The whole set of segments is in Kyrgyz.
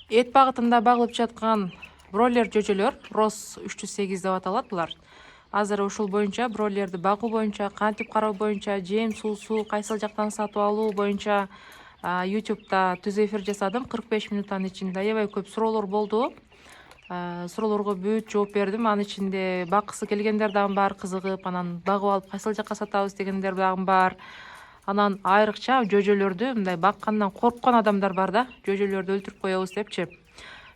Эт багытында багылып жаткан бройлер жөжөлөр Рос 308 деп аталат булар. Азыр ушул боюнча бройлерди багуу боюнча, кантип кароо боюнча, жем, суусу кайсыл жактан сатып алуу боюнча YouTube'да түз эфир жасадым. 45 минуттан ичинде аябай көп суроолор болду. Суроолорго бүт жооп бердим. Анын ичинде баккысы келгендер дагы бар, кызыгып, анан багып алып кайсыл жакка сатабыз дегендер дагы бар. Анан айрыкча жөжөлөрдү мындай баккандан корккон адамдар бар да, жөжөлөрдү өлтүрүп коебуз депчи.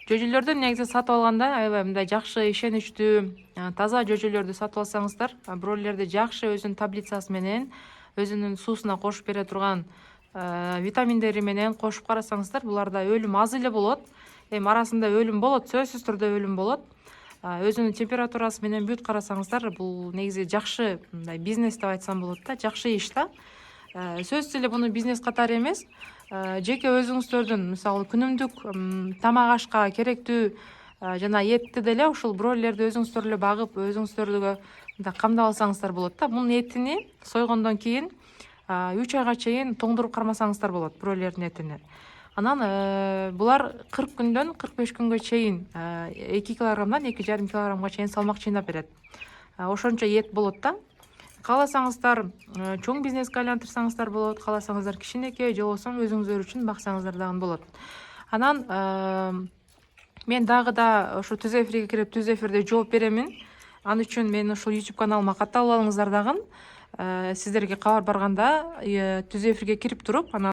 Жөжөлөрдү негизи сатып алганда аябай мындай жакшы, ишеничтүү, таза жөжөлөрдү сатып алсаңыздар, бройлерди жакшы өзүнүн таблицасы менен, өзүнүн суусуна кошуп бере турган витаминдери менен кошуп карасаңыздар, буларда өлүм аз эле болот. Эми арасында өлүм болот, сөзсүз түрдө өлүм болот. Өзүнүн температурасы менен бүт карасаңыздар, бул негизи жакшы мындай бизнес деп айтсам болот да, жакшы иш да. Сөзсүз эле буну бизнес катары эмес, жеке өзүңүздөрдүн мисалы күнүмдүк тамак ашка керектүү жана этти деле ушул бройлерди өзүңүздөр эле багып, өзүңүздөргө мындай камдап алсаңыздар болот да. Мунун этини сойгондон кийин 3 айга чейин тоңдуруп кармасаңыздар болот бройлердин этини. Анан булар 40 күндөн 45 күнгө чейин 2 килограммдан 2,5 килограммга чейин салмак чыйнап берет. Ошончо эт болот да. Кааласаңыздар чоң бизнеске айлантырсаңыздар болот, кааласаңыздар кичинекей же болбосо өзүңүздөр үчүн баксаңыздар дагы болот. Анан мен дагы да ошо түз эфирге кирип түз эфирде жооп беремин. Ал үчүн менин ушул YouTube каналыма катталып алыңыздар дагы. Сиздерге кабар барганда түз эфирге кирип туруп, анан